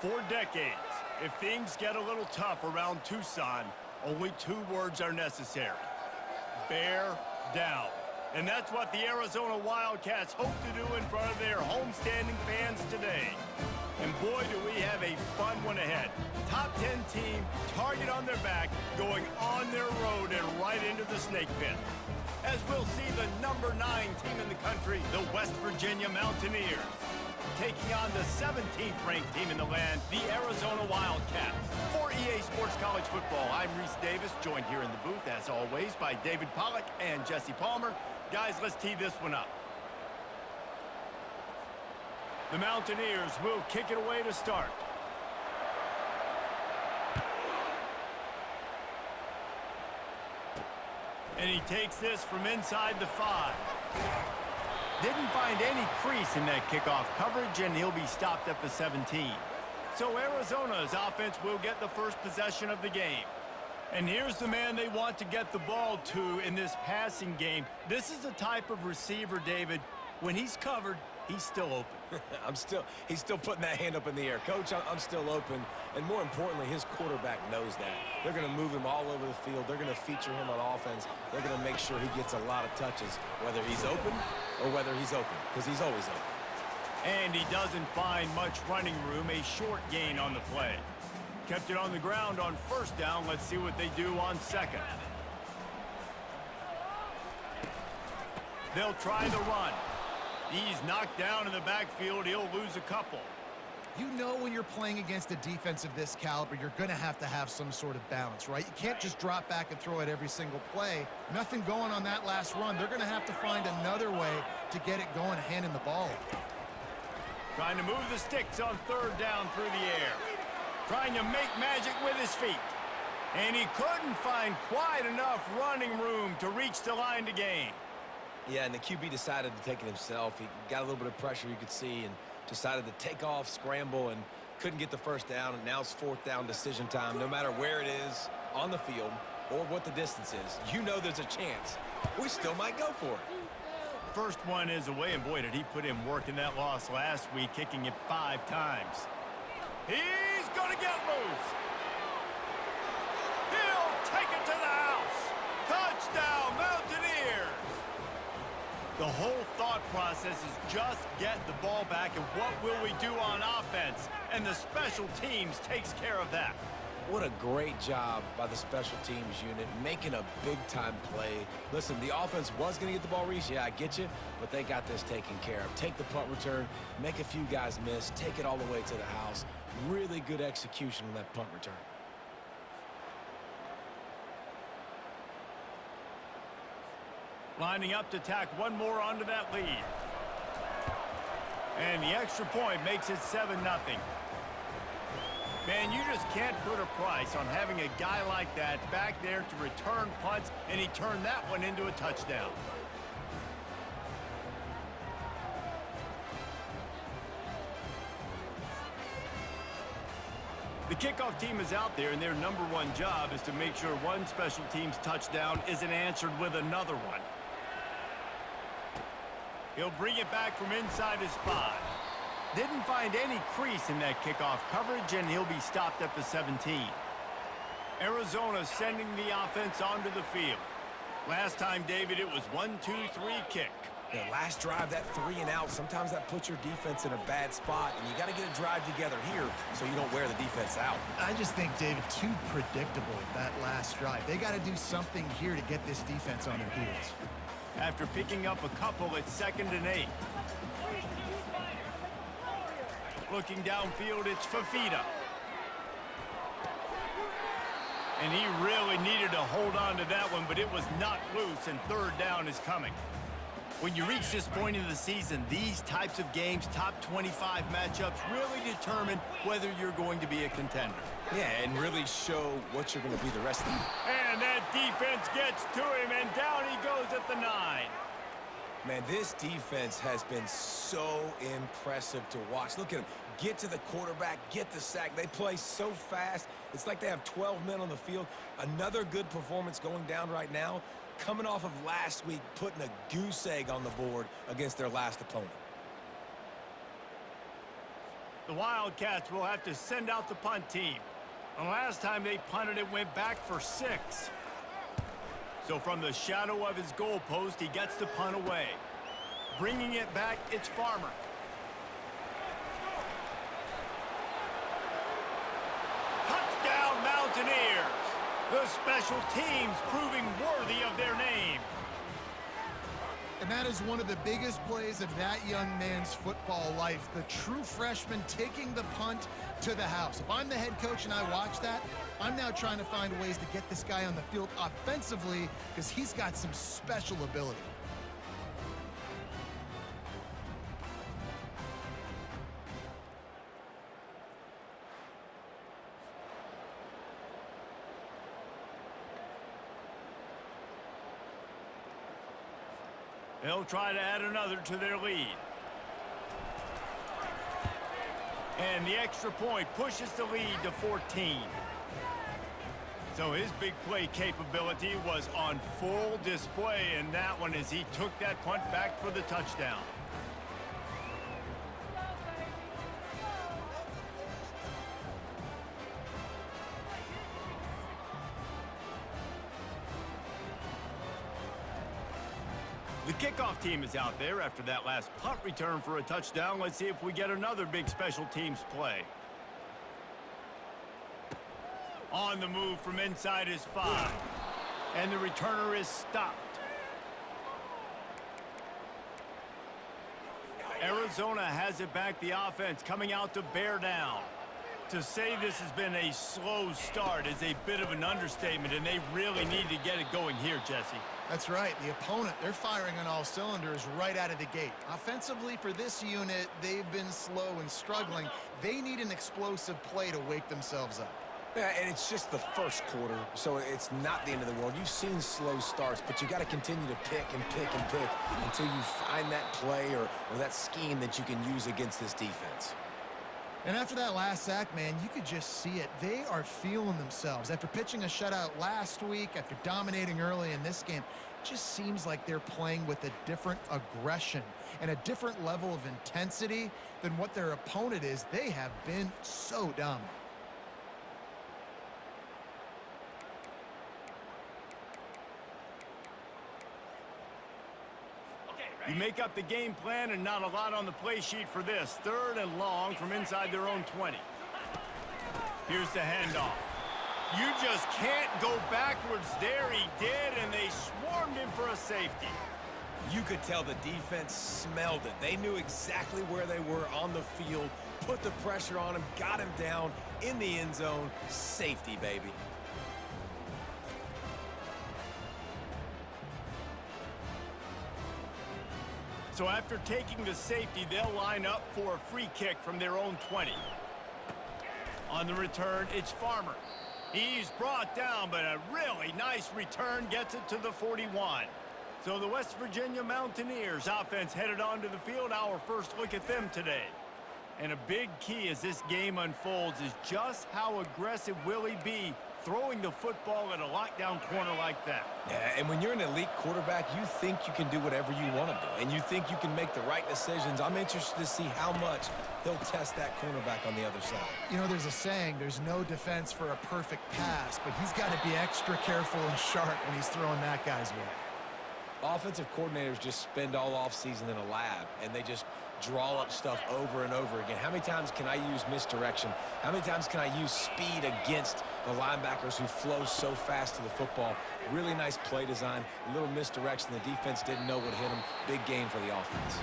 For decades, if things get a little tough around Tucson, only 2 words are necessary. Bear down. And that's what the Arizona Wildcats hope to do in front of their homestanding fans today. And boy, do we have a fun one ahead. Top 10 team, target on their back, going on their road and right into the snake pit. As we'll see the number 9 team in the country, the West Virginia Mountaineers, taking on the 17th ranked team in the land, the Arizona Wildcats. For EA Sports College Football, I'm Reese Davis, joined here in the booth, as always, by David Pollack and Jesse Palmer. Guys, let's tee this one up. The Mountaineers will kick it away to start. And he takes this from inside the 5. Didn't find any crease in that kickoff coverage, and he'll be stopped at the 17. So Arizona's offense will get the first possession of the game. And here's the man they want to get the ball to in this passing game. This is the type of receiver, David, when he's covered, he's still open. He's still putting that hand up in the air. Coach, I'm still open. And more importantly, his quarterback knows that. They're going to move him all over the field. They're going to feature him on offense. They're going to make sure he gets a lot of touches, whether he's open or whether he's open, because he's always open. And he doesn't find much running room, a short gain on the play. Kept it on the ground on first down. Let's see what they do on second. They'll try the run. He's knocked down in the backfield. He'll lose a couple. You know when you're playing against a defense of this caliber, you're going to have some sort of balance, right? You can't just drop back and throw it every single play. Nothing going on that last run. They're going to have to find another way to get it going, handing the ball. Trying to move the sticks on third down through the air. Trying to make magic with his feet. And he couldn't find quite enough running room to reach the line to gain. Yeah, and the QB decided to take it himself. He got a little bit of pressure, you could see, and decided to take off, scramble, and couldn't get the first down. And now it's fourth down decision time. No matter where it is on the field or what the distance is, you know there's a chance. We still might go for it. First one is away, and boy, did he put in work in that loss last week, kicking it 5 times. He's going to get loose. He'll take it to the house. Touchdown, Mountaineers. The whole thought process is just get the ball back, and what will we do on offense? And the special teams takes care of that. What a great job by the special teams unit, making a big-time play. Listen, the offense was going to get the ball, Reese. Yeah, I get you, but they got this taken care of. Take the punt return, make a few guys miss, take it all the way to the house. Really good execution on that punt return. Lining up to tack one more onto that lead. And the extra point makes it 7-0. Man, you just can't put a price on having a guy like that back there to return punts, and he turned that one into a touchdown. The kickoff team is out there, and their number 1 job is to make sure one special teams touchdown isn't answered with another one. He'll bring it back from inside his 5. Didn't find any crease in that kickoff coverage, and he'll be stopped at the 17. Arizona sending the offense onto the field. Last time, David, it was 1-2-3 kick. The last drive, that 3 and out, sometimes that puts your defense in a bad spot, and you got to get a drive together here so you don't wear the defense out. I just think, David, too predictable, that last drive. They got to do something here to get this defense on their heels. After picking up a couple, it's 2nd and 8. Looking downfield, it's Fafita. And he really needed to hold on to that one, but it was knocked loose, and third down is coming. When you reach this point in the season, these types of games, top 25 matchups, really determine whether you're going to be a contender. Yeah, and really show what you're going to be the rest of the year. And that defense gets to him, and down he goes at the 9. Man, this defense has been so impressive to watch. Look at them. Get to the quarterback, get the sack. They play so fast. It's like they have 12 men on the field. Another good performance going down right now. Coming off of last week, putting a goose egg on the board against their last opponent. The Wildcats will have to send out the punt team. The last time they punted, it went back for 6. So from the shadow of his goalpost, he gets the punt away. Bringing it back, it's Farmer. Touchdown, Mountaineers! The special teams proving worthy of their name. And that is one of the biggest plays of that young man's football life. The true freshman taking the punt to the house. If I'm the head coach and I watch that, I'm now trying to find ways to get this guy on the field offensively because he's got some special ability. They'll try to add another to their lead. And the extra point pushes the lead to 14. So his big play capability was on full display in that one as he took that punt back for the touchdown. The kickoff team is out there after that last punt return for a touchdown. Let's see if we get another big special teams play. On the move from inside his 5. And the returner is stopped. Arizona has it back, the offense coming out to bear down. To say this has been a slow start is a bit of an understatement, and they really need to get it going here, Jesse. That's right. The opponent, they're firing on all cylinders right out of the gate. Offensively, for this unit, they've been slow and struggling. They need an explosive play to wake themselves up. Yeah, and it's just the first quarter, so it's not the end of the world. You've seen slow starts, but you got to continue to pick and pick and pick until you find that play or that scheme that you can use against this defense. And after that last sack, man, you could just see it. They are feeling themselves. After pitching a shutout last week, after dominating early in this game, it just seems like they're playing with a different aggression and a different level of intensity than what their opponent is. They have been so dominant. You make up the game plan and not a lot on the play sheet for this. 3rd and long from inside their own 20. Here's the handoff. You just can't go backwards there. He did, and they swarmed him for a safety. You could tell the defense smelled it. They knew exactly where they were on the field, put the pressure on him, got him down in the end zone. Safety, baby. So after taking the safety, they'll line up for a free kick from their own 20. On the return, it's Farmer. He's brought down, but a really nice return gets it to the 41. So the West Virginia Mountaineers offense headed onto the field. Our first look at them today. And a big key as this game unfolds is just how aggressive will he be throwing the football at a lockdown corner like that. Yeah, and when you're an elite quarterback, you think you can do whatever you want to do, and you think you can make the right decisions. I'm interested to see how much he'll test that cornerback on the other side. You know, there's a saying, there's no defense for a perfect pass, but he's got to be extra careful and sharp when he's throwing that guy's way. Offensive coordinators just spend all offseason in a lab, and they just draw up stuff over and over again. How many times can I use misdirection? How many times can I use speed against the linebackers who flow so fast to the football? Really nice play design, a little misdirection. The defense didn't know what hit them. Big gain for the offense.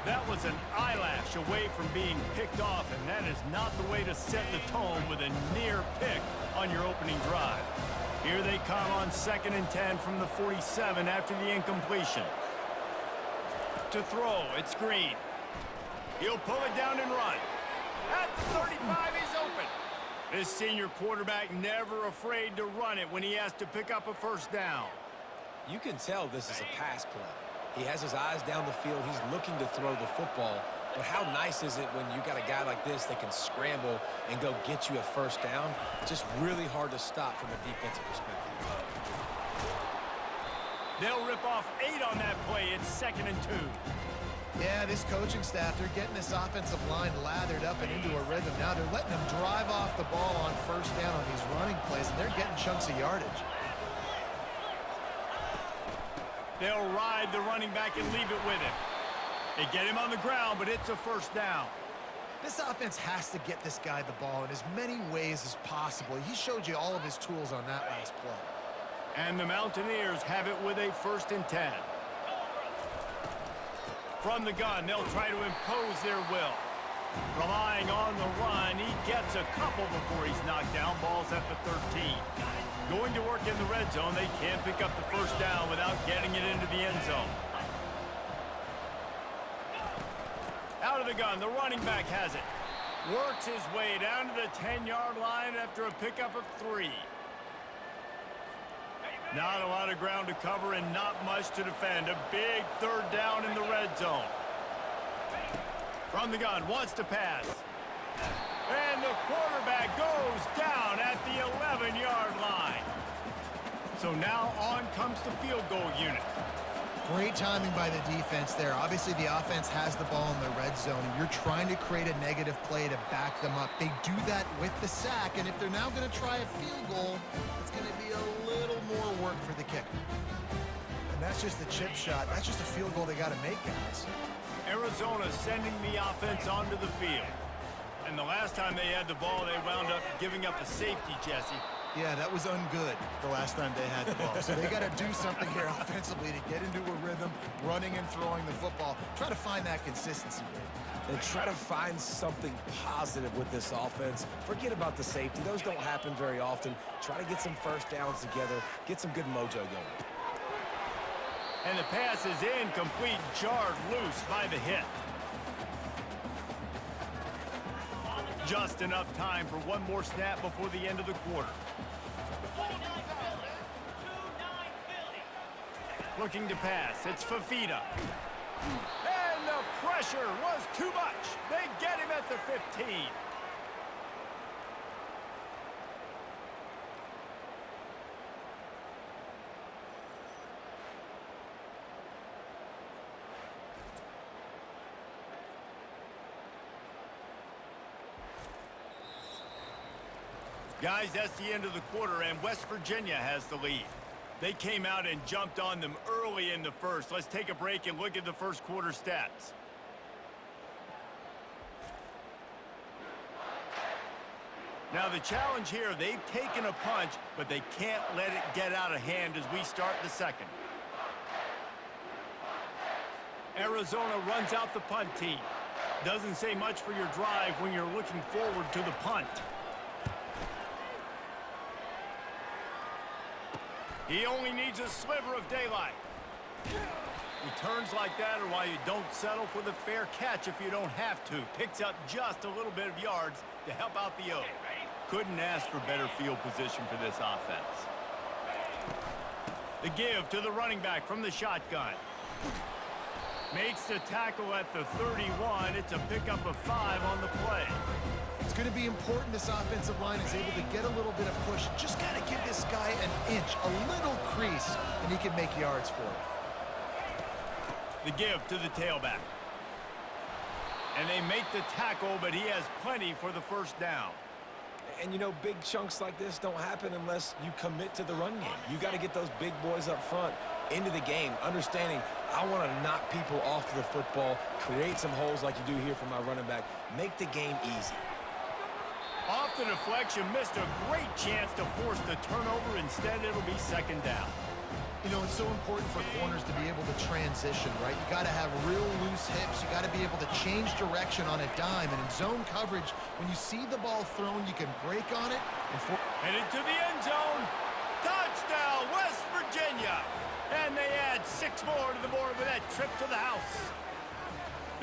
That was an eyelash away from being picked off, and that is not the way to set the tone with a near pick on your opening drive. Here they come on 2nd and 10 from the 47 after the incompletion. To throw, it's Green. He'll pull it down and run. At the 35, he's open. This senior quarterback never afraid to run it when he has to pick up a first down. You can tell this is a pass play. He has his eyes down the field. He's looking to throw the football. But how nice is it when you got a guy like this that can scramble and go get you a first down? It's just really hard to stop from a defensive perspective. They'll rip off 8 on that play. It's 2nd and 2. Yeah, this coaching staff, they're getting this offensive line lathered up and into a rhythm. Now they're letting them drive off the ball on first down on these running plays, and they're getting chunks of yardage. They'll ride the running back and leave it with him. They get him on the ground, but it's a first down. This offense has to get this guy the ball in as many ways as possible. He showed you all of his tools on that last play. And the Mountaineers have it with a 1st and 10. From the gun, they'll try to impose their will. Relying on the run, he gets a couple before he's knocked down. Ball's at the 13. Going to work in the red zone, they can't pick up the first down without getting it into the end zone. Out of the gun, the running back has it. Works his way down to the 10-yard line after a pickup of 3. Not a lot of ground to cover and not much to defend. A big 3rd down in the red zone. From the gun, wants to pass. And the quarterback goes down at the 11-yard line. So now on comes the field goal unit. Great timing by the defense there. Obviously, the offense has the ball in the red zone, and you're trying to create a negative play to back them up. They do that with the sack, and if they're now going to try a field goal, it's going to be a little more work for the kicker. And that's just a chip shot. That's just a field goal they got to make, guys. Arizona sending the offense onto the field. And the last time they had the ball, they wound up giving up a safety, Jesse. Yeah, that was ungood the last time they had the ball. So they got to do something here offensively to get into a rhythm, running and throwing the football. Try to find that consistency rate. And try to find something positive with this offense. Forget about the safety. Those don't happen very often. Try to get some first downs together. Get some good mojo going. And the pass is incomplete, jarred loose by the hit. Just enough time for one more snap before the end of the quarter. Looking to pass, it's Fafita. And the pressure was too much. They get him at the 15. Guys, that's the end of the quarter, and West Virginia has the lead. They came out and jumped on them early in the first. Let's take a break and look at the first quarter stats. Now the challenge here, they've taken a punch, but they can't let it get out of hand as we start the second. Arizona runs out the punt team. Doesn't say much for your drive when you're looking forward to the punt. He only needs a sliver of daylight. Returns like that are why you don't settle for the fair catch if you don't have to. Picks up just a little bit of yards to help out the O. Couldn't ask for better field position for this offense. The give to the running back from the shotgun. Makes the tackle at the 31. It's a pickup of 5 on the play. It's going to be important this offensive line is able to get a little bit of push. Just got to give this guy an inch, a little crease, and he can make yards for it. The give to the tailback. And they make the tackle, but he has plenty for the first down. And, you know, big chunks like this don't happen unless you commit to the run game. You got to get those big boys up front into the game, understanding I want to knock people off the football, create some holes like you do here for my running back, make the game easy. Off the deflection, missed a great chance to force the turnover. Instead, it'll be second down. You know, it's so important for corners to be able to transition, right? You got to have real loose hips. You got to be able to change direction on a dime. And in zone coverage, when you see the ball thrown, you can break on it. Headed to the end zone. Touchdown, West Virginia. And they add 6 more to the board with that trip to the house.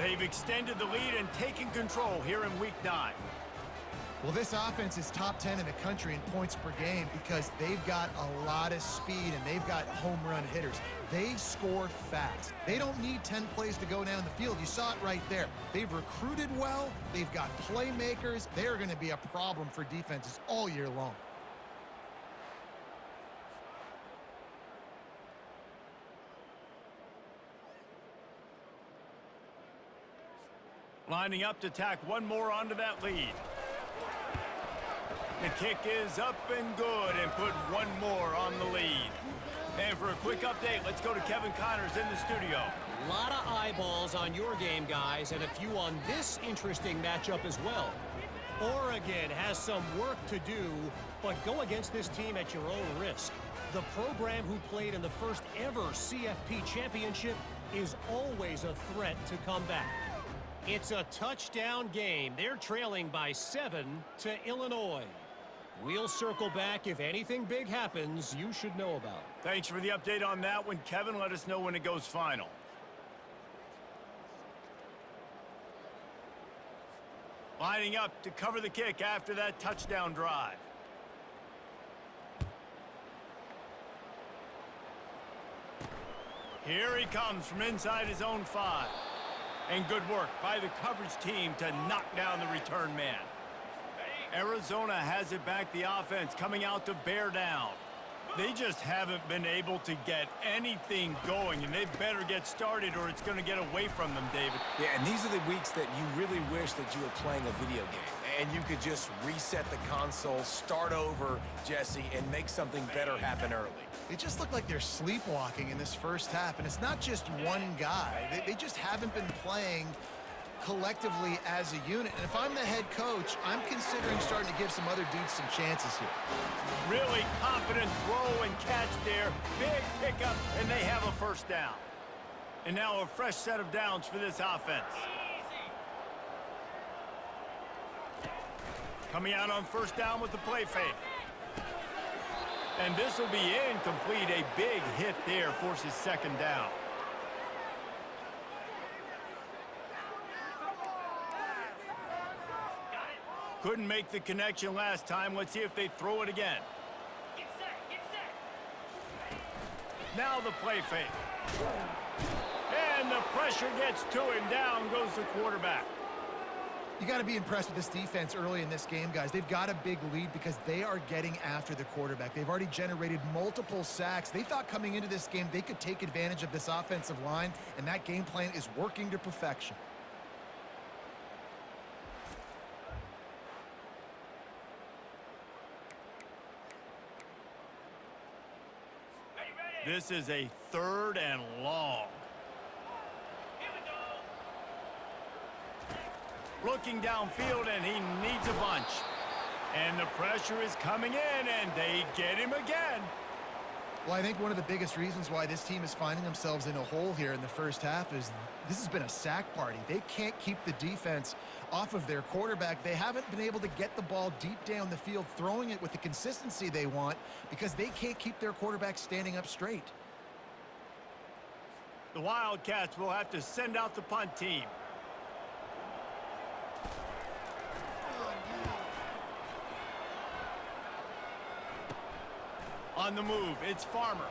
They've extended the lead and taken control here in Week 9. Well, this offense is top 10 in the country in points per game because they've got a lot of speed and they've got home run hitters. They score fast. They don't need 10 plays to go down the field. You saw it right there. They've recruited well. They've got playmakers. They're going to be a problem for defenses all year long. Lining up to tack one more onto that lead. The kick is up and good and put one more on the lead. And for a quick update, let's go to Kevin Connors in the studio. A lot of eyeballs on your game, guys, and a few on this interesting matchup as well. Oregon has some work to do, but go against this team at your own risk. The program who played in the first ever CFP championship is always a threat to come back. It's a touchdown game. They're trailing by 7 to Illinois. We'll circle back if anything big happens you should know about. Thanks for the update on that one, Kevin. Let us know when it goes final. Lining up to cover the kick after that touchdown drive. Here he comes from inside his own 5. And good work by the coverage team to knock down the return man. Arizona has it back, the offense coming out to bear down. They just haven't been able to get anything going, and they better get started or it's going to get away from them, David. Yeah, and these are the weeks that you really wish that you were playing a video game and you could just reset the console, start over, Jesse, and make something better happen early. They just look like they're sleepwalking in this first half, and it's not just one guy. They just haven't been playing collectively as a unit. And if I'm the head coach, I'm considering starting to give some other dudes some chances here. Really confident throw and catch there. Big pickup, and they have a first down. And now a fresh set of downs for this offense. Coming out on first down with the play fake. And this will be incomplete. A big hit there forces second down. Couldn't make the connection last time. Let's see if they throw it again. Get set. Now the play fake. And the pressure gets to him. Down goes the quarterback. You got to be impressed with this defense early in this game, guys. They've got a big lead because they are getting after the quarterback. They've already generated multiple sacks. They thought coming into this game they could take advantage of this offensive line, and that game plan is working to perfection. This is a 3rd and long. Looking downfield, and he needs a bunch. And the pressure is coming in, and they get him again. Well, I think one of the biggest reasons why this team is finding themselves in a hole here in the first half is this has been a sack party. They can't keep the defense off of their quarterback. They haven't been able to get the ball deep down the field, throwing it with the consistency they want because they can't keep their quarterback standing up straight. The Wildcats will have to send out the punt team. On the move, it's Farmer.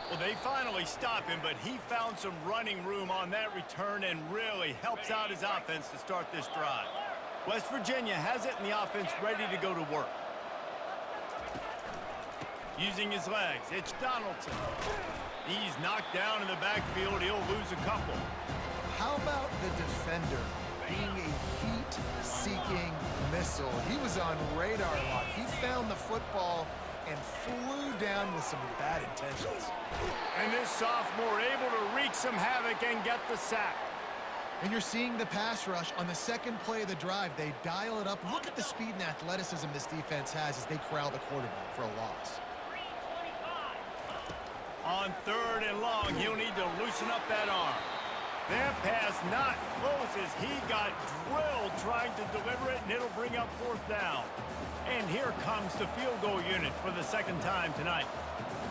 Well, they finally stop him, but he found some running room on that return and really helps out his offense to start this drive. West Virginia has it, and the offense ready to go to work. Using his legs, it's Donaldson. He's knocked down in the backfield. He'll lose a couple. How about the defender being a heat-seeking missile? He was on radar lock. He found the football and flew down with some bad intentions. And this sophomore able to wreak some havoc and get the sack. And you're seeing the pass rush on the second play of the drive. They dial it up. Look at the speed and athleticism this defense has as they corral the quarterback for a loss. On 3rd and long, he'll need to loosen up that arm. That pass not close as he got drilled trying to deliver it, and it'll bring up 4th down. And here comes the field goal unit for the second time tonight.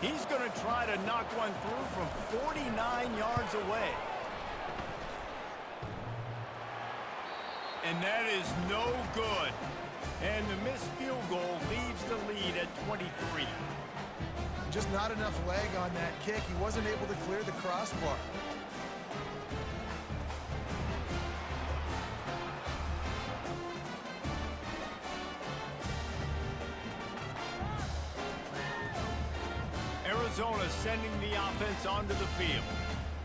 He's going to try to knock one through from 49 yards away. And that is no good. And the missed field goal leaves the lead at 23. Just not enough leg on that kick. He wasn't able to clear the crossbar. Arizona sending the offense onto the field.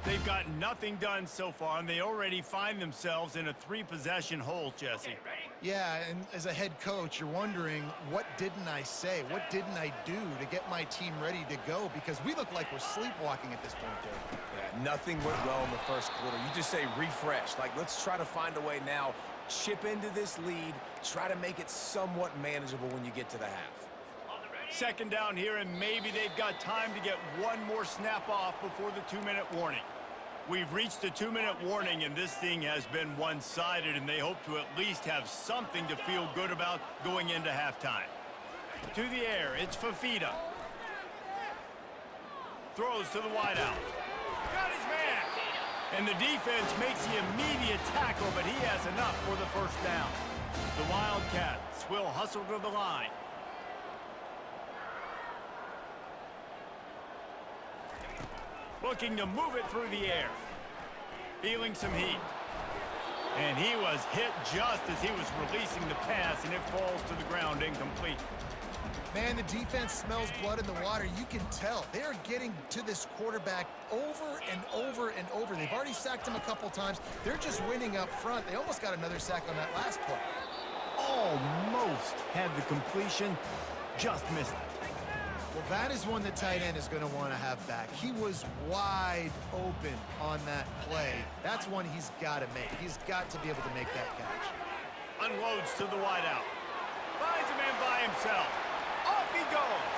They've got nothing done so far, and they already find themselves in a 3-possession hole, Jesse. Yeah, and as a head coach, you're wondering, what didn't I say? What didn't I do to get my team ready to go? Because we look like we're sleepwalking at this point there. Yeah, nothing went well in the first quarter. You just say refresh. Like, let's try to find a way now, chip into this lead, try to make it somewhat manageable when you get to the half. Second down here, and maybe they've got time to get one more snap off before the 2-minute warning. We've reached the 2-minute warning, and this thing has been one-sided, and they hope to at least have something to feel good about going into halftime. To the air, it's Fafita. Throws to the wideout. Got his man! And the defense makes the immediate tackle, but he has enough for the first down. The Wildcats will hustle to the line. Looking to move it through the air. Feeling some heat. And he was hit just as he was releasing the pass, and it falls to the ground incomplete. Man, the defense smells blood in the water. You can tell. They're getting to this quarterback over and over and over. They've already sacked him a couple times. They're just winning up front. They almost got another sack on that last play. Almost had the completion, just missed it. Well, that is one the tight end is going to want to have back. He was wide open on that play. That's one he's got to make. He's got to be able to make that catch. Unloads to the wideout. Finds a man by himself. Off he goes.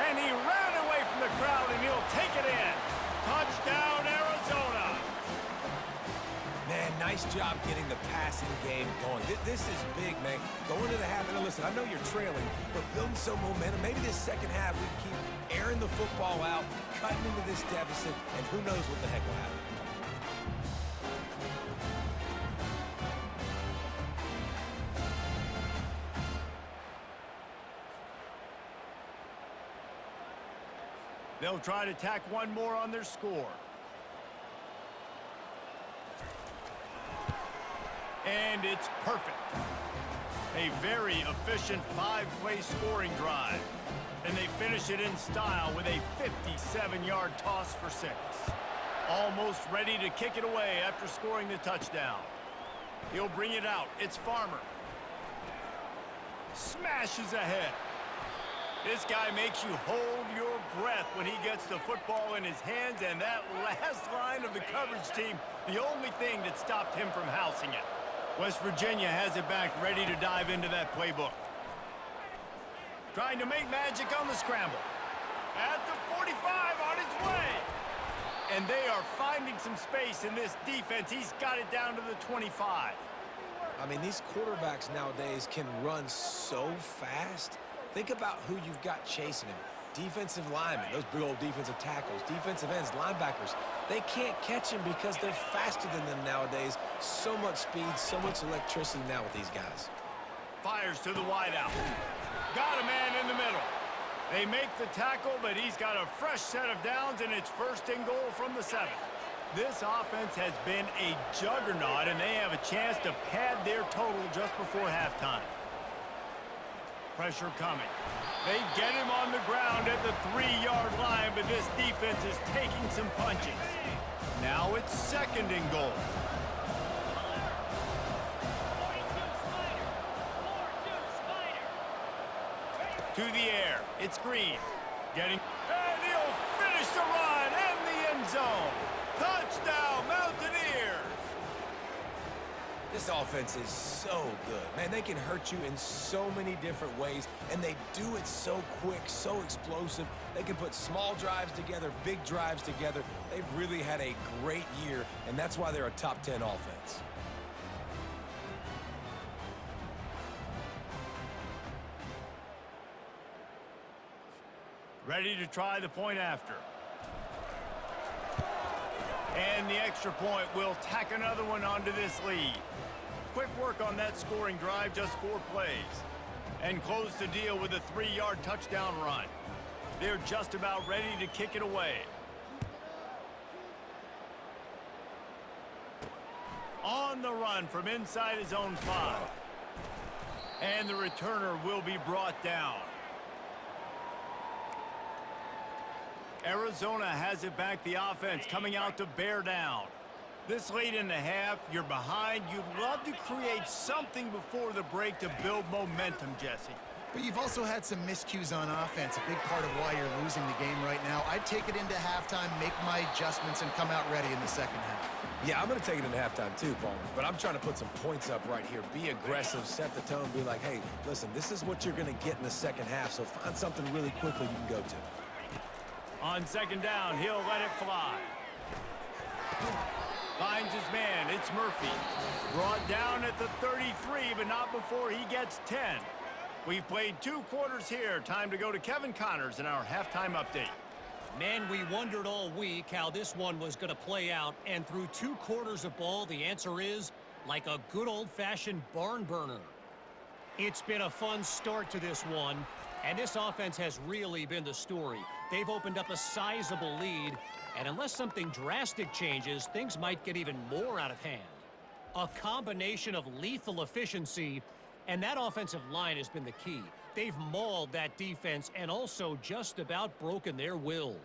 And he ran away from the crowd, and he'll take it in. Touchdown, Arizona. Man, nice job getting the passing game going. This is big, man. Going to the half, and listen, I know you're trailing, but building some momentum. Maybe this second half we can keep airing the football out, cutting into this deficit, and who knows what the heck will happen. They'll try to tack one more on their score. And it's perfect. A very efficient 5-play scoring drive. And they finish it in style with a 57-yard toss for 6. Almost ready to kick it away after scoring the touchdown. He'll bring it out. It's Farmer. Smashes ahead. This guy makes you hold your breath when he gets the football in his hands, and that last line of the coverage team, the only thing that stopped him from housing it. West Virginia has it back, ready to dive into that playbook. Trying to make magic on the scramble. At the 45, on his way. And they are finding some space in this defense. He's got it down to the 25. I mean, these quarterbacks nowadays can run so fast. Think about who you've got chasing him. Defensive linemen, those big old defensive tackles, defensive ends, linebackers. They can't catch him because they're faster than them nowadays. So much speed, so much electricity now with these guys. Fires to the wideout. Got a man in the middle. They make the tackle, but he's got a fresh set of downs, and it's 1st and goal from the 7. This offense has been a juggernaut, and they have a chance to pad their total just before halftime. Pressure coming. They get him on the ground at the 3-yard line, but this defense is taking some punches. Now it's 2nd and goal. To the air. It's Green. Getting... And he'll finish the run and the end zone. Touchdown, Mountaineers! This offense is so good. Man, they can hurt you in so many different ways, and they do it so quick, so explosive. They can put small drives together, big drives together. They've really had a great year, and that's why they're a top 10 offense. Ready to try the point after. And the extra point will tack another one onto this lead. Quick work on that scoring drive, just 4 plays. And close the deal with a 3-yard touchdown run. They're just about ready to kick it away. On the run from inside his own 5. And the returner will be brought down. Arizona has it back, the offense coming out to bear down. This late in the half, you're behind. You'd love to create something before the break to build momentum, Jesse. But you've also had some miscues on offense, a big part of why you're losing the game right now. I'd take it into halftime, make my adjustments, and come out ready in the second half. Yeah, I'm going to take it into halftime too, Paul. But I'm trying to put some points up right here. Be aggressive, set the tone, be like, hey, listen, this is what you're going to get in the second half, so find something really quickly you can go to. On second down, he'll let it fly. Finds his man, it's Murphy. Brought down at the 33, but not before he gets 10. We've played 2 quarters here. Time to go to Kevin Connors in our halftime update. Man, we wondered all week how this one was going to play out, and through 2 quarters of ball, the answer is like a good old-fashioned barn burner. It's been a fun start to this one, and this offense has really been the story. They've opened up a sizable lead, and unless something drastic changes, things might get even more out of hand. A combination of lethal efficiency, and that offensive line has been the key. They've mauled that defense and also just about broken their will.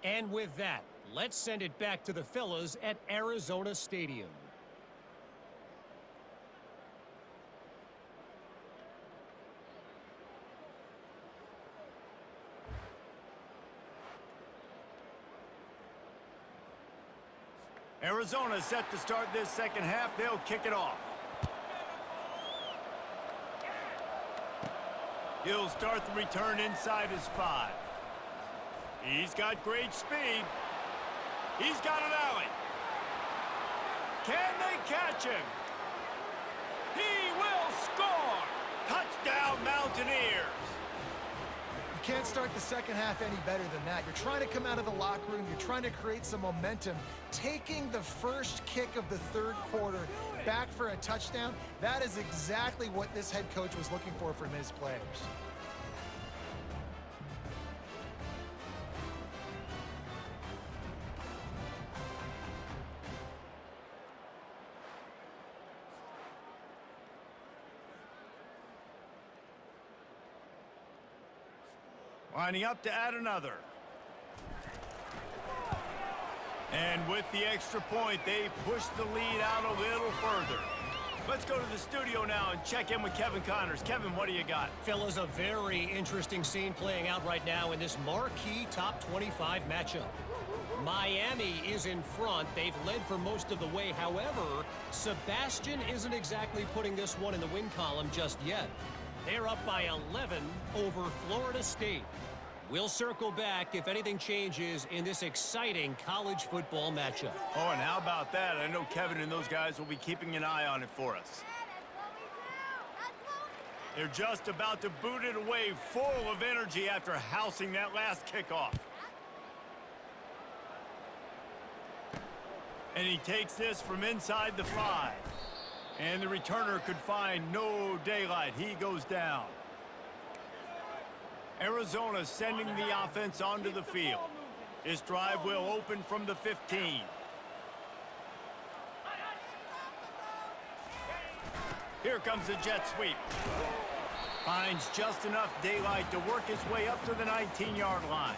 And with that, let's send it back to the fellas at Arizona Stadium. Arizona set to start this second half. They'll kick it off. He'll start the return inside his 5. He's got great speed. He's got an alley. Can they catch him? He will score! Touchdown, Mountaineers! You can't start the second half any better than that. You're trying to come out of the locker room. You're trying to create some momentum. Taking the first kick of the third quarter back for a touchdown, that is exactly what this head coach was looking for from his players. Lining up to add another. And with the extra point, they push the lead out a little further. Let's go to the studio now and check in with Kevin Connors. Kevin, what do you got? Fellas, a very interesting scene playing out right now in this marquee top 25 matchup. Miami is in front. They've led for most of the way. However, Sebastian isn't exactly putting this one in the win column just yet. They're up by 11 over Florida State. We'll circle back if anything changes in this exciting college football matchup. Oh, and how about that? I know Kevin and those guys will be keeping an eye on it for us. They're just about to boot it away, full of energy after housing that last kickoff. And he takes this from inside the 5. And the returner could find no daylight. He goes down. Arizona sending the offense onto the field. This drive will open from the 15. Here comes the jet sweep. Finds just enough daylight to work his way up to the 19-yard line.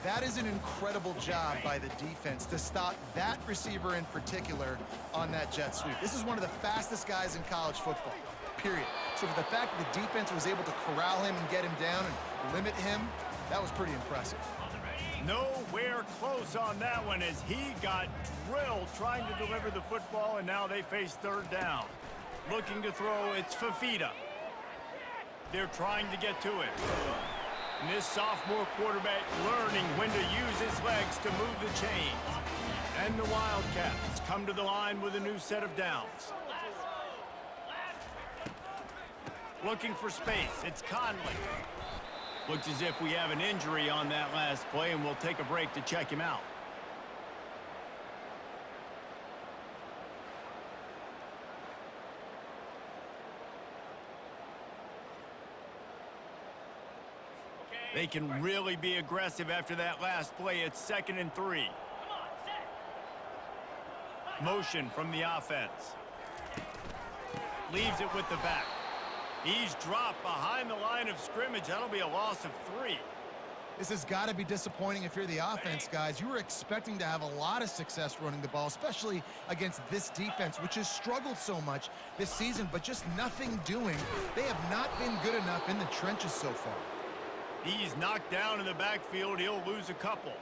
That is an incredible job by the defense to stop that receiver in particular on that jet sweep. This is one of the fastest guys in college football, period. So for the fact that the defense was able to corral him and get him down and limit him, that was pretty impressive. Nowhere close on that one as he got drilled trying to deliver the football, and now they face third down. Looking to throw, it's Fafita. They're trying to get to it. And this sophomore quarterback learning when to use his legs to move the chains. And the Wildcats come to the line with a new set of downs. Looking for space, it's Conley. Looks as if we have an injury on that last play, and we'll take a break to check him out. They can really be aggressive after that last play. It's 2nd and 3. Motion from the offense. Leaves it with the back. He's dropped behind the line of scrimmage. That'll be a loss of 3. This has got to be disappointing if you're the offense, guys. You were expecting to have a lot of success running the ball, especially against this defense, which has struggled so much this season, but just nothing doing. They have not been good enough in the trenches so far. He's knocked down in the backfield. He'll lose a couple.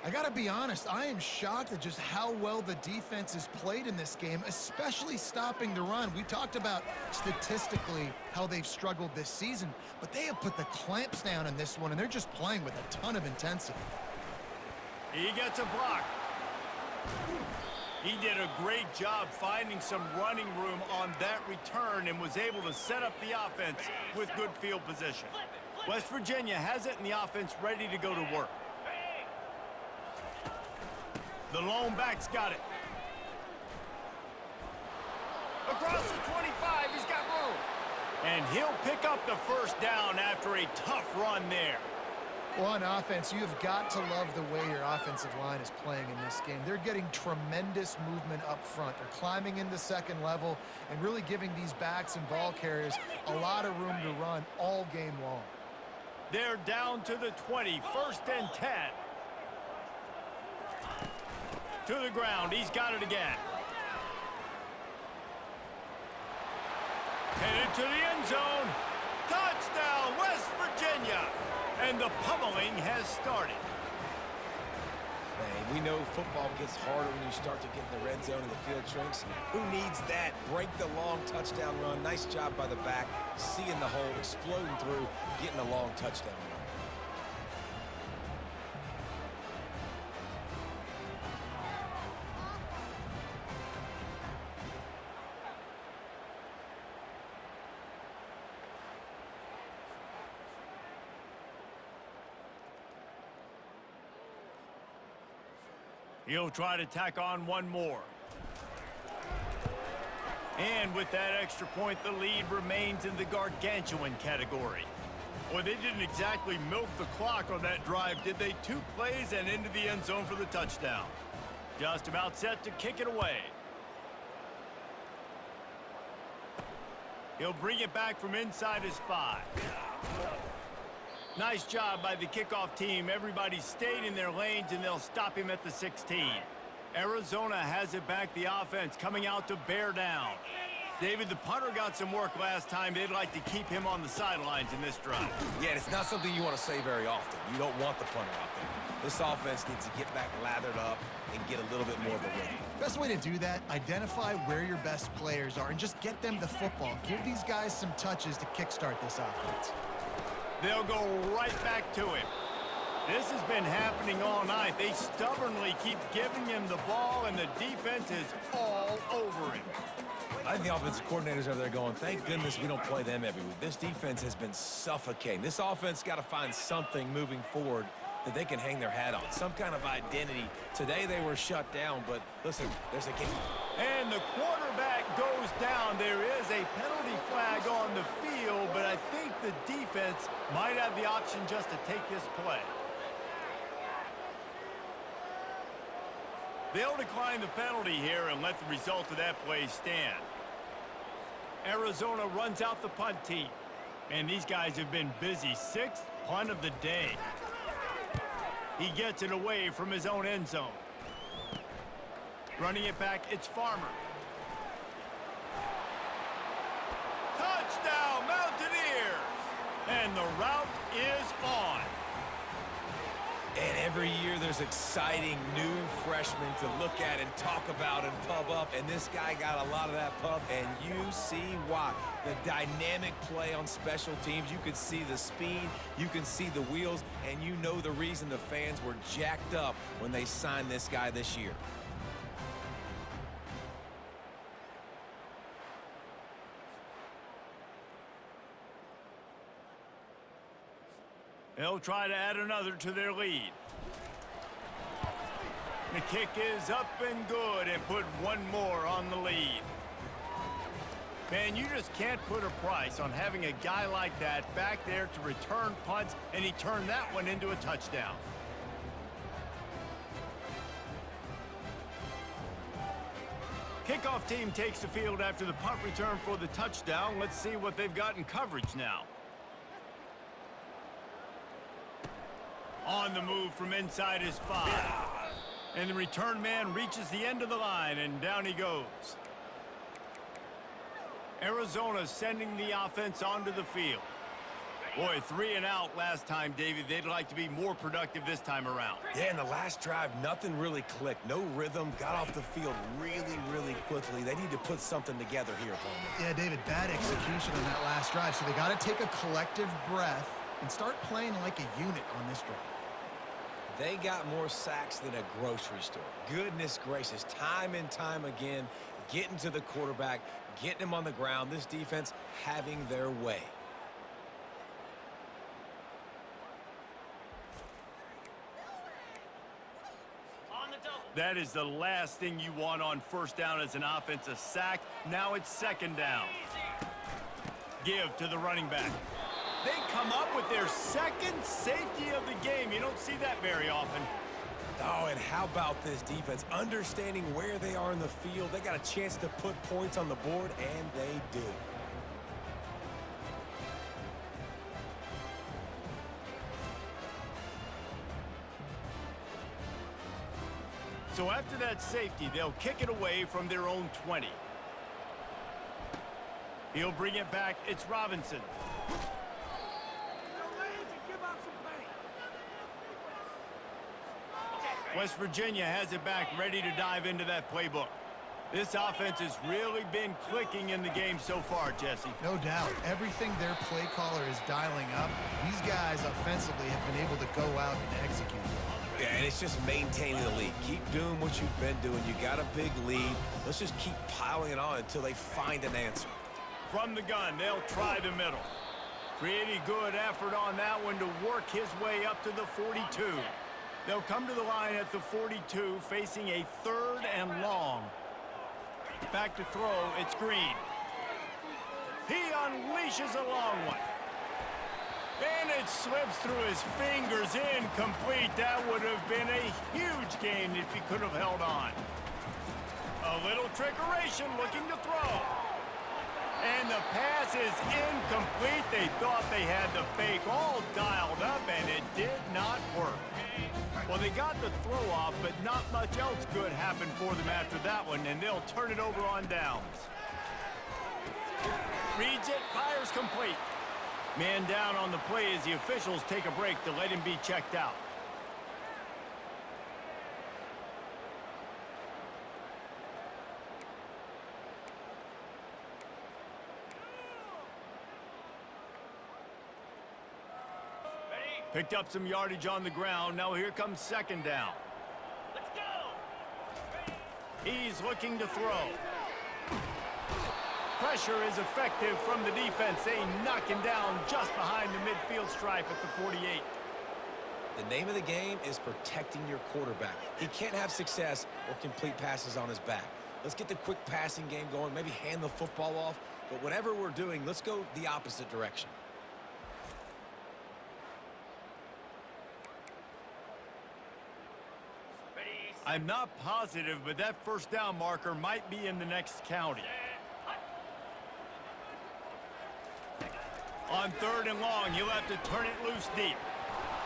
I got to be honest, I am shocked at just how well the defense has played in this game, especially stopping the run. We talked about statistically how they've struggled this season, but they have put the clamps down in this one, and they're just playing with a ton of intensity. He gets a block. He did a great job finding some running room on that return and was able to set up the offense with good field position. West Virginia has it, and the offense ready to go to work. The lone back's got it. Across the 25, he's got room. And he'll pick up the first down after a tough run there. Well, on offense, you've got to love the way your offensive line is playing in this game. They're getting tremendous movement up front. They're climbing into second level and really giving these backs and ball carriers a lot of room to run all game long. They're down to the 20, 1st and 10. To the ground, he's got it again. Headed to the end zone. Touchdown, West Virginia. And the pummeling has started. Man, we know football gets harder when you start to get in the red zone and the field shrinks. Who needs that? Break the long touchdown run. Nice job by the back. Seeing the hole, exploding through, getting a long touchdown run. He'll try to tack on one more. And with that extra point, the lead remains in the gargantuan category. Well, they didn't exactly milk the clock on that drive, did they? 2 plays and into the end zone for the touchdown. Just about set to kick it away. He'll bring it back from inside his 5. Nice job by the kickoff team. Everybody stayed in their lanes, and they'll stop him at the 16. Arizona has it back, the offense coming out to bear down. David, the punter got some work last time. They'd like to keep him on the sidelines in this drive. Yeah, it's not something you want to say very often. You don't want the punter out there. This offense needs to get back lathered up and get a little bit more of a rhythm. Best way to do that, identify where your best players are and just get them the football. Give these guys some touches to kickstart this offense. They'll go right back to him. This has been happening all night. They stubbornly keep giving him the ball, and the defense is all over him. I think the offensive coordinators are there going, thank goodness we don't play them every week. This defense has been suffocating. This offense got to find something moving forward that they can hang their hat on, some kind of identity. Today they were shut down, but listen, there's a game. And the quarterback goes down. There is a penalty flag on the field, but I think the defense might have the option just to take this play. They'll decline the penalty here and let the result of that play stand. Arizona runs out the punt team. And these guys have been busy. 6th punt of the day. He gets it away from his own end zone. Running it back, it's Farmer. Touchdown, Mountaineers! And the route is on. And every year there's exciting new freshmen to look at and talk about and pub up. And this guy got a lot of that pub, and you see why. The dynamic play on special teams. You could see the speed, you can see the wheels, and you know the reason the fans were jacked up when they signed this guy this year. They'll try to add another to their lead. The kick is up and good and put one more on the lead. Man, you just can't put a price on having a guy like that back there to return punts, and he turned that one into a touchdown. Kickoff team takes the field after the punt return for the touchdown. Let's see what they've got in coverage now. On the move from inside his 5. And the return man reaches the end of the line, and down he goes. Arizona sending the offense onto the field. Boy, 3 and out last time, David. They'd like to be more productive this time around. Yeah, in the last drive, nothing really clicked. No rhythm, got off the field really quickly. They need to put something together here, Palmer. Yeah, David, bad execution on that last drive, so they got to take a collective breath and start playing like a unit on this drive. They got more sacks than a grocery store. Goodness gracious, time and time again, getting to the quarterback, getting him on the ground. This defense having their way. That is the last thing you want on first down as an offensive sack. Now it's second down. Give to the running back. They come up with their second safety of the game. You don't see that very often. Oh, and how about this defense? Understanding where they are in the field. They got a chance to put points on the board, and they do. So after that safety, they'll kick it away from their own 20. He'll bring it back. It's Robinson. West Virginia has it back, ready to dive into that playbook. This offense has really been clicking in the game so far, Jesse. No doubt. Everything their play caller is dialing up, these guys offensively have been able to go out and execute. Yeah, and it's just maintaining the lead. Keep doing what you've been doing. You got a big lead. Let's just keep piling it on until they find an answer. From the gun, they'll try the middle. Pretty good effort on that one to work his way up to the 42. They'll come to the line at the 42, facing a 3rd and long. Back to throw, it's Green. He unleashes a long one. And it slips through his fingers, incomplete. That would have been a huge gain if he could have held on. A little trickeration, looking to throw. And the pass is incomplete. They thought they had the fake all dialed up, and it did not work. Well, they got the throw off, but not much else good happened for them after that one, and they'll turn it over on downs. Reads it, fires complete. Man down on the play as the officials take a break to let him be checked out. Picked up some yardage on the ground. Now here comes second down. Let's go. He's looking to throw. Pressure is effective from the defense. They knock him down just behind the midfield stripe at the 48. The name of the game is protecting your quarterback. He can't have success or complete passes on his back. Let's get the quick passing game going, maybe hand the football off. But whatever we're doing, let's go the opposite direction. I'm not positive, but that first down marker might be in the next county. On 3rd and long, he'll have to turn it loose deep.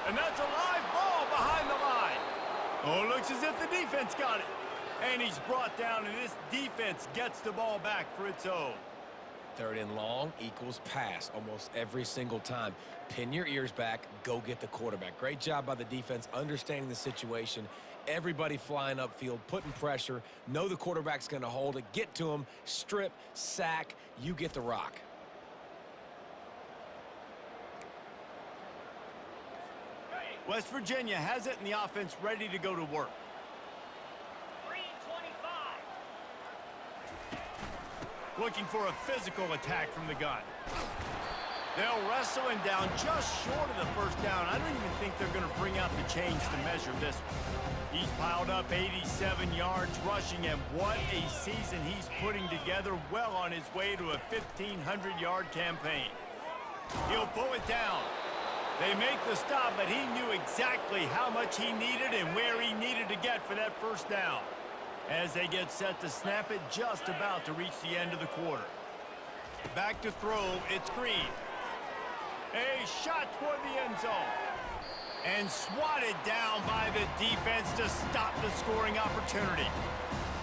And that's a live ball behind the line. Oh, looks as if the defense got it. And he's brought down, and this defense gets the ball back for its own. 3rd and long equals pass almost every single time. Pin your ears back, go get the quarterback. Great job by the defense, understanding the situation. Everybody flying upfield, putting pressure. Know the quarterback's going to hold it. Get to him, strip, sack. You get the rock. West Virginia has it, and the offense ready to go to work. 3:25. Looking for a physical attack from the gun. They'll wrestle him down just short of the first down. I don't even think they're going to bring out the chains to measure this one. He's piled up 87 yards rushing, and what a season he's putting together, well on his way to a 1,500-yard campaign. He'll pull it down. They make the stop, but he knew exactly how much he needed and where he needed to get for that first down. As they get set to snap it, just about to reach the end of the quarter. Back to throw, it's Green. A shot toward the end zone. And swatted down by the defense to stop the scoring opportunity.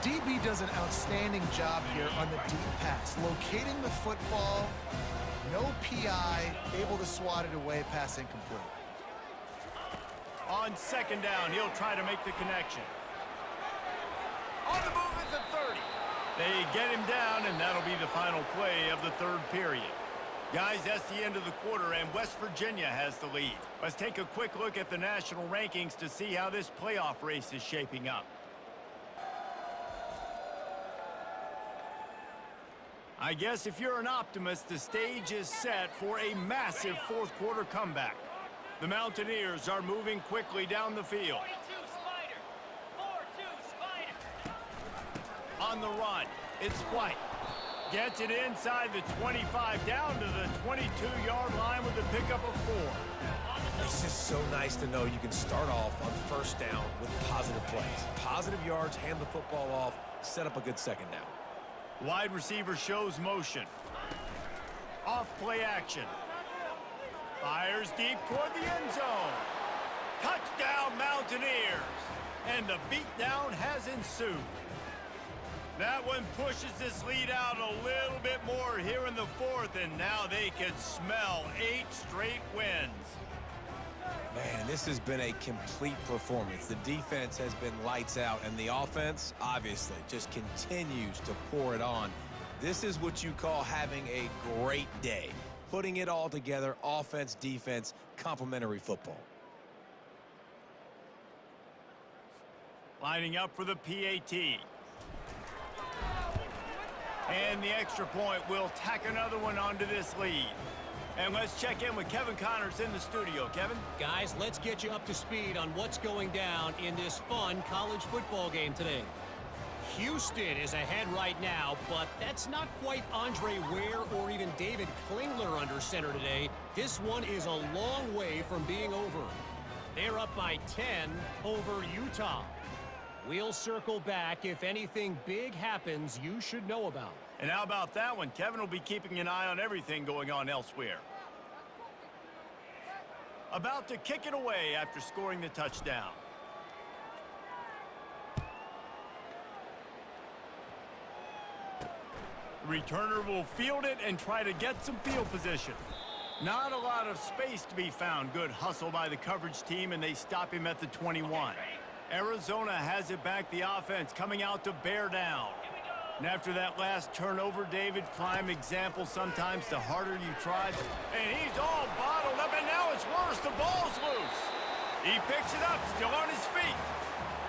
DB does an outstanding job here on the deep pass, locating the football, no PI, able to swat it away, pass incomplete. On second down, he'll try to make the connection. On the move at the 30. They get him down, and that'll be the final play of the third period. Guys, that's the end of the quarter, and West Virginia has the lead. Let's take a quick look at the national rankings to see how this playoff race is shaping up. I guess if you're an optimist, the stage is set for a massive fourth quarter comeback. The Mountaineers are moving quickly down the field. 4-2 Spider. On the run, it's White. Gets it inside the 25, down to the 22-yard line with a pickup of 4. It's just so nice to know you can start off on first down with positive plays. Positive yards, hand the football off, set up a good second down. Wide receiver shows motion. Off play action. Fires deep toward the end zone. Touchdown Mountaineers. And the beatdown has ensued. That one pushes this lead out a little bit more here in the fourth, and now they can smell 8 straight wins. Man, this has been a complete performance. The defense has been lights out, and the offense, obviously, just continues to pour it on. This is what you call having a great day. Putting it all together, offense, defense, complementary football. Lining up for the PAT. And the extra point will tack another one onto this lead. And let's check in with Kevin Connors in the studio. Kevin? Guys, let's get you up to speed on what's going down in this fun college football game today. Houston is ahead right now, but that's not quite Andre Ware or even David Klingler under center today. This one is a long way from being over. They're up by 10 over Utah. We'll circle back if anything big happens you should know about. And how about that one? Kevin will be keeping an eye on everything going on elsewhere. About to kick it away after scoring the touchdown. The returner will field it and try to get some field position. Not a lot of space to be found. Good hustle by the coverage team, and they stop him at the 21. Arizona has it back, the offense coming out to bear down. And after that last turnover, David, prime example, sometimes the harder you try. And he's all bottled up, and now it's worse. The ball's loose. He picks it up, still on his feet.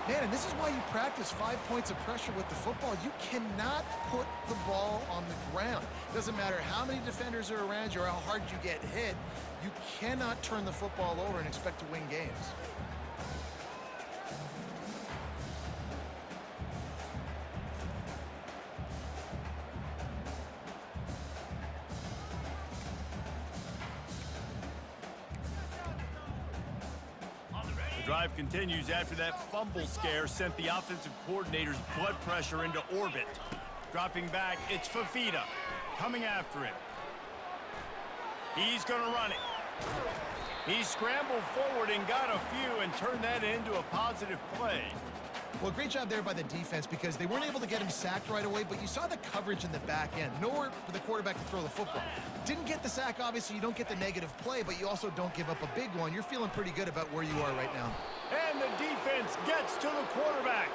Man, and this is why you practice 5 points of pressure with the football. You cannot put the ball on the ground. Doesn't matter how many defenders are around you or how hard you get hit. You cannot turn the football over and expect to win games. Drive continues after that fumble scare sent the offensive coordinator's blood pressure into orbit. Dropping back, it's Fafita coming after him. He's going to run it. He scrambled forward and got a few and turned that into a positive play. Well, great job there by the defense because they weren't able to get him sacked right away, but you saw the coverage in the back end. Nowhere for the quarterback to throw the football. Didn't get the sack, obviously. You don't get the negative play, but you also don't give up a big one. You're feeling pretty good about where you are right now. And the defense gets to the quarterback.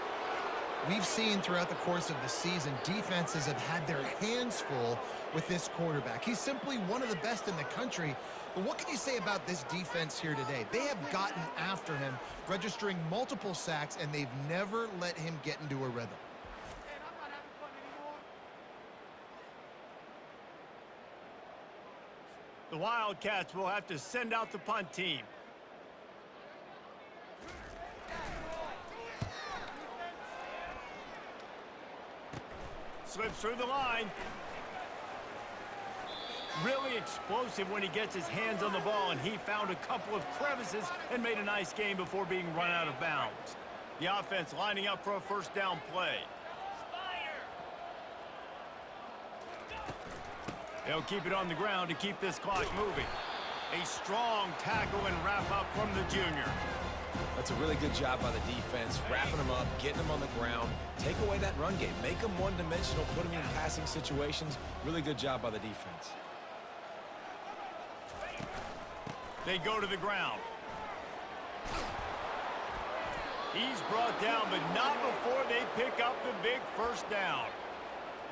We've seen throughout the course of the season, defenses have had their hands full with this quarterback. He's simply one of the best in the country. But what can you say about this defense here today? They have gotten after him, registering multiple sacks, and they've never let him get into a rhythm. The Wildcats will have to send out the punt team. Slips through the line. Really explosive when he gets his hands on the ball, and he found a couple of crevices and made a nice game before being run out of bounds. The offense lining up for a first down play. They'll keep it on the ground to keep this clock moving. A strong tackle and wrap up from the junior. That's a really good job by the defense, wrapping them up, getting them on the ground. Take away that run game. Make them one-dimensional, put them in passing situations. Really good job by the defense. They go to the ground. He's brought down, but not before they pick up the big first down.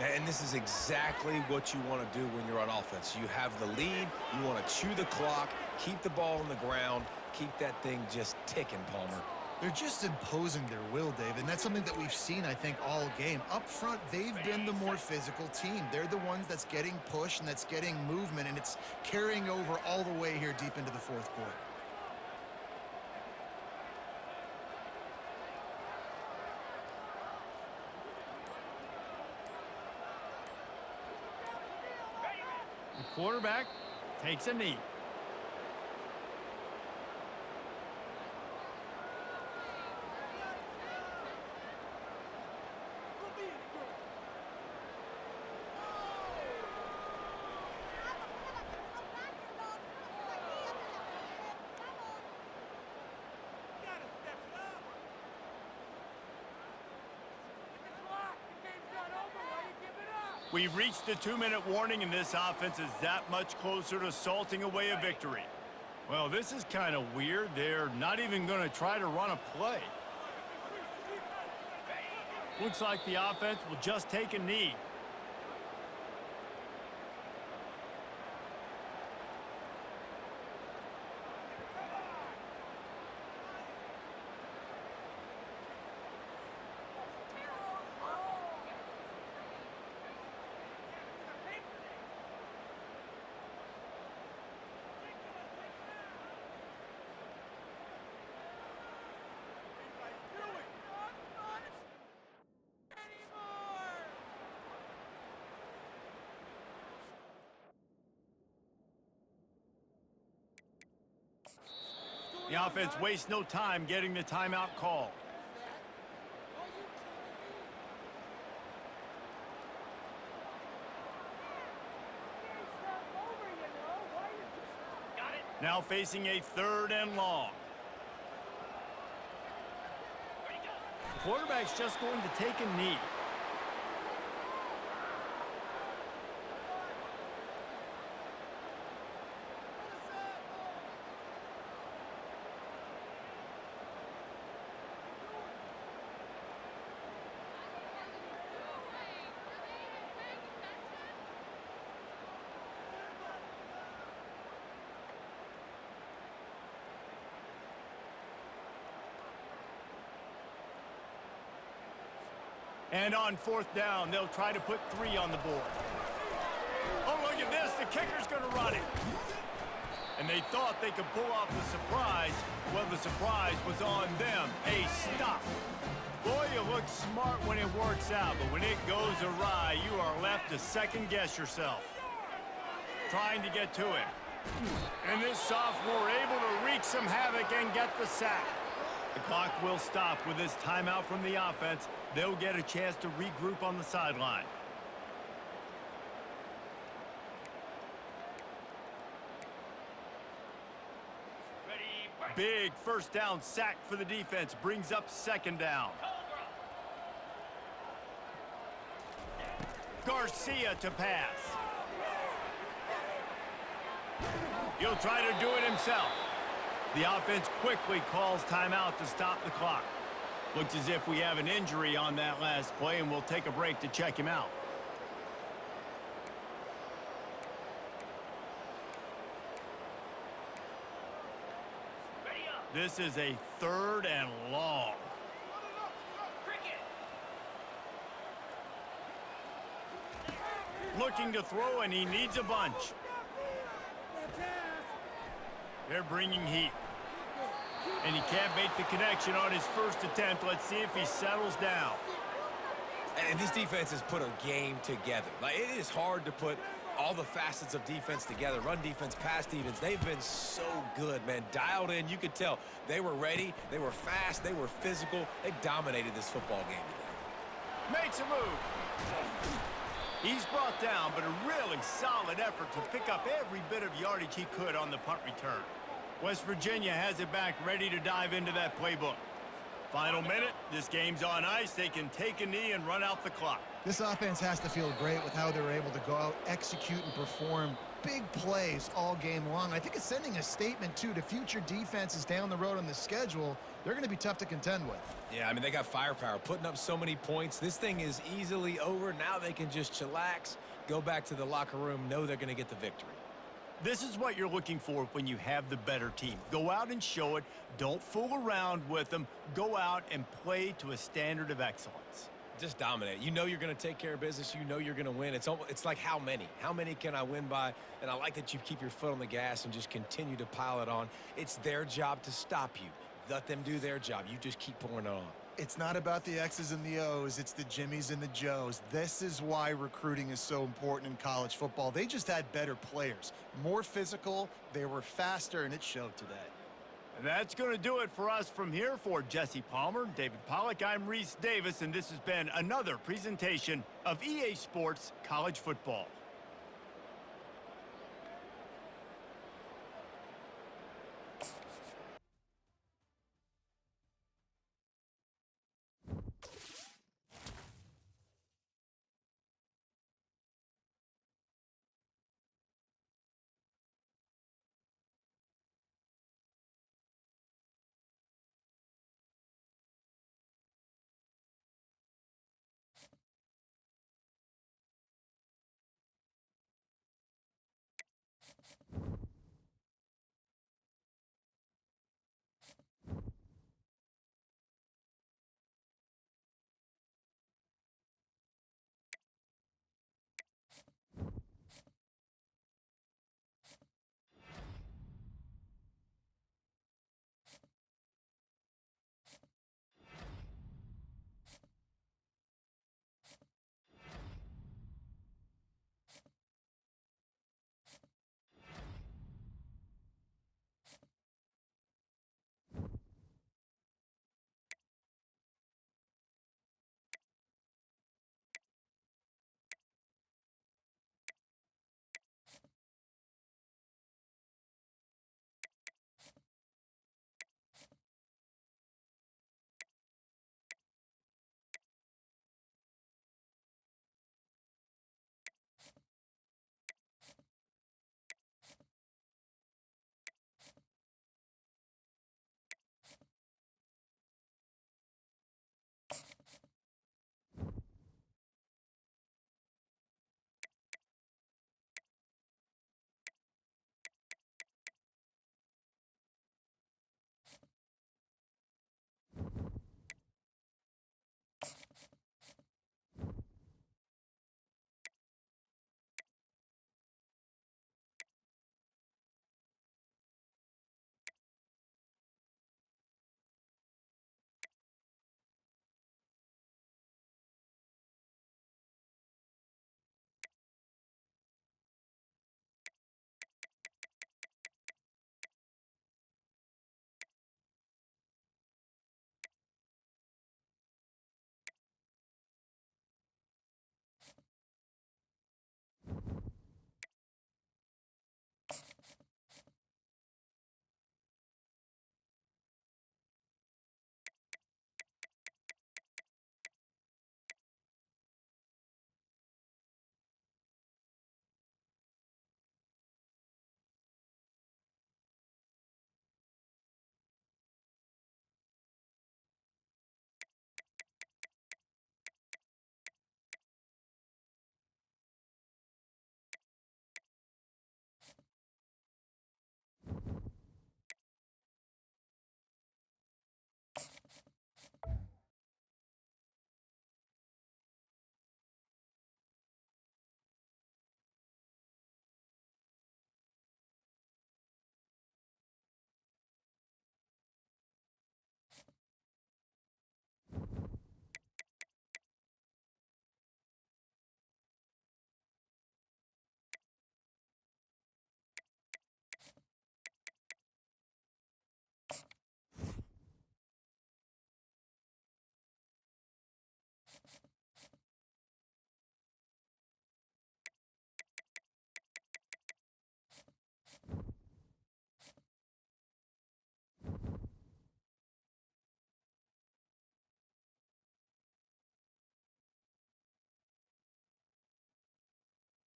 And this is exactly what you want to do when you're on offense. You have the lead. You want to chew the clock, keep the ball on the ground, keep that thing just ticking, Palmer. They're just imposing their will, Dave, and that's something that we've seen, I think, all game. Up front, they've been the more physical team. They're the ones that's getting pushed and that's getting movement, and it's carrying over all the way here deep into the fourth quarter. The quarterback takes a knee. We've reached the 2-minute warning, and this offense is that much closer to salting away a victory. Well, this is kind of weird. They're not even going to try to run a play. Looks like the offense will just take a knee. The offense wastes no time getting the timeout called. Now facing a 3rd and long. The quarterback's just going to take a knee. And on 4th down, they'll try to put 3 on the board. Oh, look at this. The kicker's going to run it. And they thought they could pull off the surprise. Well, the surprise was on them. A stop. Boy, you look smart when it works out, but when it goes awry, you are left to second-guess yourself. Trying to get to it. And this sophomore able to wreak some havoc and get the sack. The clock will stop with this timeout from the offense. They'll get a chance to regroup on the sideline. Big first down sack for the defense. Brings up 2nd down. Garcia to pass. He'll try to do it himself. The offense quickly calls timeout to stop the clock. Looks as if we have an injury on that last play, and we'll take a break to check him out. This is a 3rd and long. Looking to throw, and he needs a bunch. They're bringing heat. And he can't make the connection on his first attempt. Let's see if he settles down. And these defenses put a game together. Like, it is hard to put all the facets of defense together. Run defense, pass defense. They've been so good, man. Dialed in. You could tell they were ready. They were fast. They were physical. They dominated this football game today. Makes a move. He's brought down, but a really solid effort to pick up every bit of yardage he could on the punt return. West Virginia has it back, ready to dive into that playbook. Final minute, this game's on ice. They can take a knee and run out the clock. This offense has to feel great with how they're able to go out, execute, and perform big plays all game long. I think it's sending a statement, too, to future defenses down the road on the schedule. They're going to be tough to contend with. Yeah, I mean, they got firepower, putting up so many points. This thing is easily over. Now they can just chillax, go back to the locker room, know they're going to get the victory. This is what you're looking for when you have the better team. Go out and show it. Don't fool around with them. Go out and play to a standard of excellence. Just dominate. You know you're going to take care of business. You know you're going to win. It's like how many? How many can I win by? And I like that you keep your foot on the gas and just continue to pile it on. It's their job to stop you. Let them do their job. You just keep pouring it on. It's not about the X's and the O's. It's the Jimmies and the Joes. This is why recruiting is so important in college football. They just had better players, more physical, they were faster, and it showed today. And that's going to do it for us from here. For Jesse Palmer, David Pollack, I'm Reese Davis, and this has been another presentation of EA Sports College Football.